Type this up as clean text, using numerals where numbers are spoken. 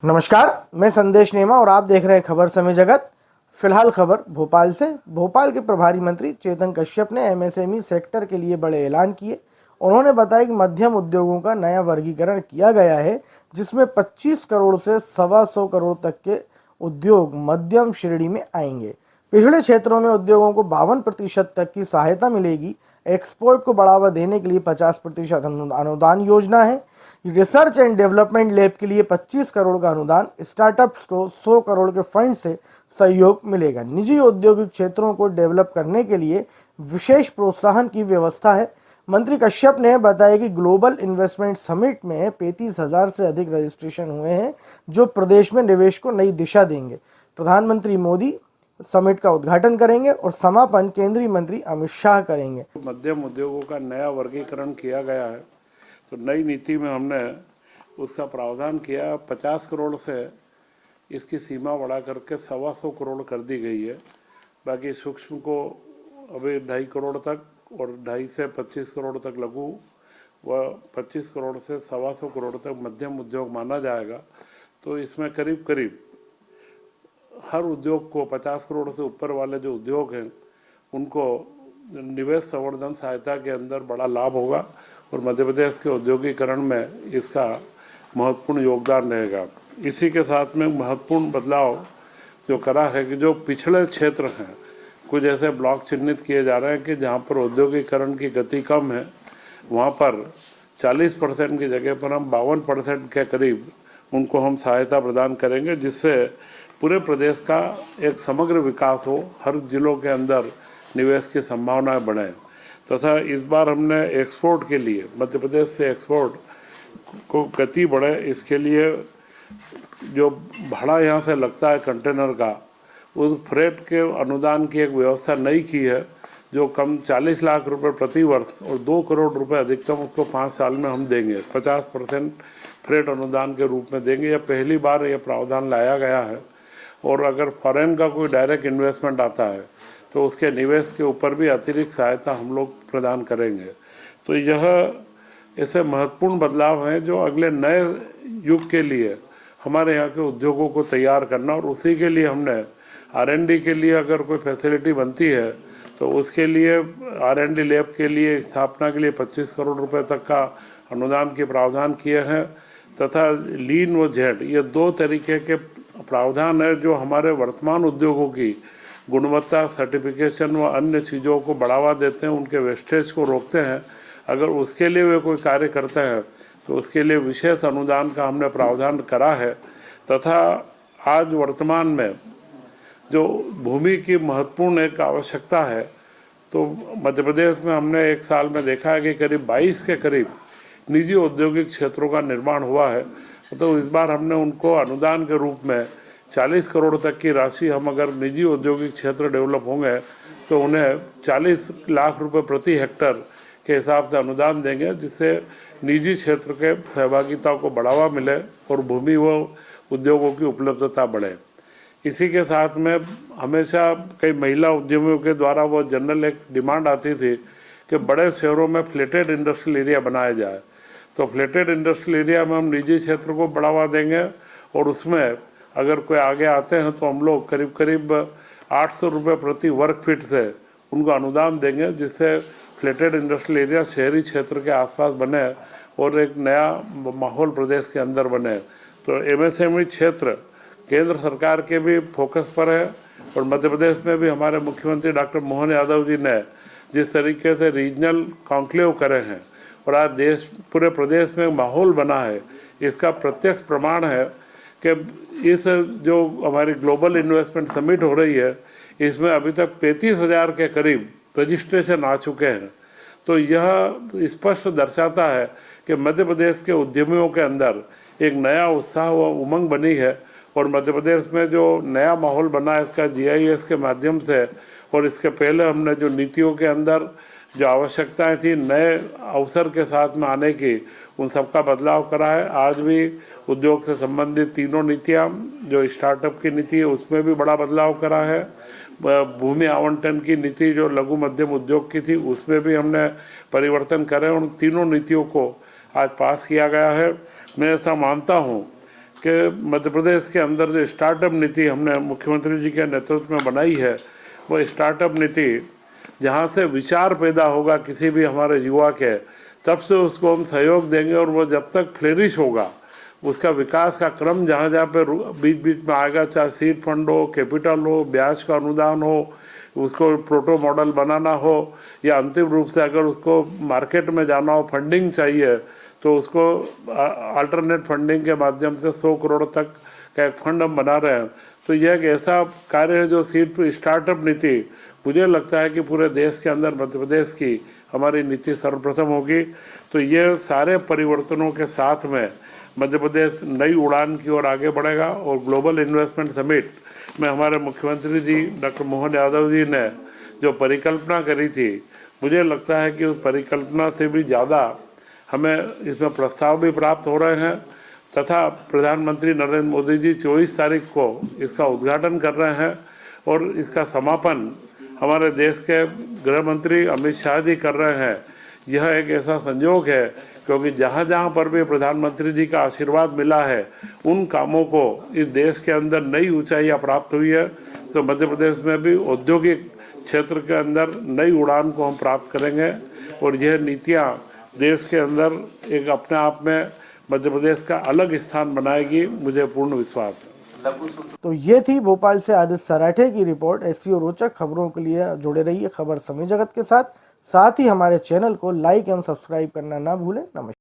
नमस्कार, मैं संदेश नेमा और आप देख रहे हैं खबर समय जगत। फिलहाल खबर भोपाल से। भोपाल के प्रभारी मंत्री चेतन कश्यप ने एमएसएमई सेक्टर के लिए बड़े ऐलान किए। उन्होंने बताया कि मध्यम उद्योगों का नया वर्गीकरण किया गया है, जिसमें 25 करोड़ से 125 करोड़ तक के उद्योग मध्यम श्रेणी में आएंगे। पिछड़े क्षेत्रों में उद्योगों को 52% तक की सहायता मिलेगी। एक्सपोर्ट को बढ़ावा देने के लिए 50% अनुदान योजना है। रिसर्च एंड डेवलपमेंट लैब के लिए 25 करोड़ का अनुदान, स्टार्टअप्स को 100 करोड़ के फंड से सहयोग मिलेगा। निजी औद्योगिक क्षेत्रों को डेवलप करने के लिए विशेष प्रोत्साहन की व्यवस्था है। मंत्री कश्यप ने बताया कि ग्लोबल इन्वेस्टमेंट समिट में 35,000 से अधिक रजिस्ट्रेशन हुए हैं, जो प्रदेश में निवेश को नई दिशा देंगे। प्रधानमंत्री मोदी समिट का उद्घाटन करेंगे और समापन केंद्रीय मंत्री अमित शाह करेंगे। मध्यम उद्योगों का नया वर्गीकरण किया गया है, तो नई नीति में हमने उसका प्रावधान किया। 50 करोड़ से इसकी सीमा बढ़ा करके 125 करोड़ कर दी गई है। बाकी सूक्ष्म को अभी 2.5 करोड़ तक और 2.5 से 25 करोड़ तक लघु व 25 करोड़ से 125 करोड़ तक मध्यम उद्योग माना जाएगा। तो इसमें करीब करीब हर उद्योग को 50 करोड़ से ऊपर वाले जो उद्योग हैं उनको निवेश संवर्धन सहायता के अंदर बड़ा लाभ होगा और मध्य प्रदेश के औद्योगिकरण में इसका महत्वपूर्ण योगदान रहेगा। इसी के साथ में महत्वपूर्ण बदलाव जो करा है कि जो पिछड़े क्षेत्र हैं, कुछ ऐसे ब्लॉक चिन्हित किए जा रहे हैं कि जहां पर औद्योगिकरण की गति कम है, वहां पर 40% की जगह पर हम 52% के करीब उनको हम सहायता प्रदान करेंगे, जिससे पूरे प्रदेश का एक समग्र विकास हो, हर जिलों के अंदर निवेश की संभावनाएं बढ़े। तथा इस बार हमने एक्सपोर्ट के लिए मध्य प्रदेश से एक्सपोर्ट को गति बढ़े, इसके लिए जो भाड़ा यहाँ से लगता है कंटेनर का, उस फ्रेट के अनुदान की एक व्यवस्था नई की है, जो कम 40 लाख रुपए प्रति वर्ष और 2 करोड़ रुपए अधिकतम उसको 5 साल में हम देंगे। 50% फ्रेट अनुदान के रूप में देंगे। यह पहली बार यह प्रावधान लाया गया है। और अगर फॉरेन का कोई डायरेक्ट इन्वेस्टमेंट आता है तो उसके निवेश के ऊपर भी अतिरिक्त सहायता हम लोग प्रदान करेंगे। तो यह ऐसे महत्वपूर्ण बदलाव हैं जो अगले नए युग के लिए हमारे यहाँ के उद्योगों को तैयार करना, और उसी के लिए हमने R&D के लिए अगर कोई फैसिलिटी बनती है तो उसके लिए R&D लैब के लिए स्थापना के लिए 25 करोड़ रुपए तक का अनुदान के प्रावधान किए हैं। तथा लीन व जेड, ये 2 तरीके के प्रावधान है जो हमारे वर्तमान उद्योगों की गुणवत्ता सर्टिफिकेशन व अन्य चीज़ों को बढ़ावा देते हैं, उनके वेस्टेज को रोकते हैं। अगर उसके लिए वे कोई कार्य करते हैं तो उसके लिए विशेष अनुदान का हमने प्रावधान करा है। तथा आज वर्तमान में जो भूमि की महत्वपूर्ण एक आवश्यकता है, तो मध्य प्रदेश में हमने एक साल में देखा है कि करीब 22 के करीब निजी औद्योगिक क्षेत्रों का निर्माण हुआ है। तो इस बार हमने उनको अनुदान के रूप में 40 करोड़ तक की राशि, हम अगर निजी औद्योगिक क्षेत्र डेवलप होंगे तो उन्हें 40 लाख रुपए प्रति हेक्टर के हिसाब से अनुदान देंगे, जिससे निजी क्षेत्र के सहभागिता को बढ़ावा मिले और भूमि व उद्योगों की उपलब्धता बढ़े। इसी के साथ में हमेशा कई महिला उद्यमियों के द्वारा वो जनरल एक डिमांड आती थी कि बड़े शहरों में फ्लेटेड इंडस्ट्रियल एरिया बनाया जाए। तो फ्लेटेड इंडस्ट्रियल एरिया में हम निजी क्षेत्र को बढ़ावा देंगे और उसमें अगर कोई आगे आते हैं तो हम लोग करीब करीब 800 रुपये प्रति वर्ग फीट से उनको अनुदान देंगे, जिससे फ्लेटेड इंडस्ट्रियल एरिया शहरी क्षेत्र के आसपास बने और एक नया माहौल प्रदेश के अंदर बने। तो MSME क्षेत्र केंद्र सरकार के भी फोकस पर है और मध्य प्रदेश में भी हमारे मुख्यमंत्री डॉक्टर मोहन यादव जी ने जिस तरीके से रीजनल कॉन्क्लेव करे हैं और आज देश पूरे प्रदेश में माहौल बना है, इसका प्रत्यक्ष प्रमाण है कि इस जो हमारी ग्लोबल इन्वेस्टमेंट समिट हो रही है, इसमें अभी तक 35,000 के करीब रजिस्ट्रेशन आ चुके हैं। तो यह स्पष्ट दर्शाता है कि मध्य प्रदेश के उद्यमियों के अंदर एक नया उत्साह व उमंग बनी है और मध्य प्रदेश में जो नया माहौल बना है इसका GIS के माध्यम से, और इसके पहले हमने जो नीतियों के अंदर जो आवश्यकताएं थी नए अवसर के साथ में आने की, उन सबका बदलाव करा है। आज भी उद्योग से संबंधित 3 नीतियां, जो स्टार्टअप की नीति है उसमें भी बड़ा बदलाव करा है। भूमि आवंटन की नीति जो लघु मध्यम उद्योग की थी उसमें भी हमने परिवर्तन करे, उन 3 नीतियों को आज पास किया गया है। मैं ऐसा मानता हूँ कि मध्य प्रदेश के अंदर जो स्टार्टअप नीति हमने मुख्यमंत्री जी के नेतृत्व में बनाई है, वो स्टार्टअप नीति जहाँ से विचार पैदा होगा किसी भी हमारे युवा के, तब से उसको हम सहयोग देंगे और वो जब तक फ्लेरिश होगा उसका विकास का क्रम जहाँ जहाँ पे बीच बीच में आएगा, चाहे सीड फंड हो, कैपिटल हो, ब्याज का अनुदान हो, उसको प्रोटो मॉडल बनाना हो, या अंतिम रूप से अगर उसको मार्केट में जाना हो, फंडिंग चाहिए, तो उसको अल्टरनेट फंडिंग के माध्यम से 100 करोड़ तक का एक फंड हम बना रहे हैं। तो यह एक ऐसा कार्य है जो सीड स्टार्टअप नीति, मुझे लगता है कि पूरे देश के अंदर मध्य प्रदेश की हमारी नीति सर्वप्रथम होगी। तो ये सारे परिवर्तनों के साथ में मध्य प्रदेश नई उड़ान की ओर आगे बढ़ेगा और ग्लोबल इन्वेस्टमेंट समिट में हमारे मुख्यमंत्री जी डॉक्टर मोहन यादव जी ने जो परिकल्पना करी थी, मुझे लगता है कि उस परिकल्पना से भी ज़्यादा हमें इसमें प्रस्ताव भी प्राप्त हो रहे हैं तथा प्रधानमंत्री नरेंद्र मोदी जी 24 तारीख को इसका उद्घाटन कर रहे हैं और इसका समापन हमारे देश के गृह मंत्री अमित शाह जी कर रहे हैं। यह एक ऐसा संयोग है क्योंकि जहाँ जहाँ पर भी प्रधानमंत्री जी का आशीर्वाद मिला है, उन कामों को इस देश के अंदर नई ऊंचाइयाँ प्राप्त हुई है। तो मध्य प्रदेश में भी औद्योगिक क्षेत्र के अंदर नई उड़ान को हम प्राप्त करेंगे और यह नीतियाँ देश के अंदर एक अपने आप में मध्य प्रदेश का अलग स्थान बनाएगी, मुझे पूर्ण विश्वास है। तो ये थी भोपाल से आदित्य सराठे की रिपोर्ट। ऐसी और रोचक खबरों के लिए जुड़े रहिए खबर समय जगत के साथ ही हमारे चैनल को लाइक एवं सब्सक्राइब करना ना भूलें। नमस्कार।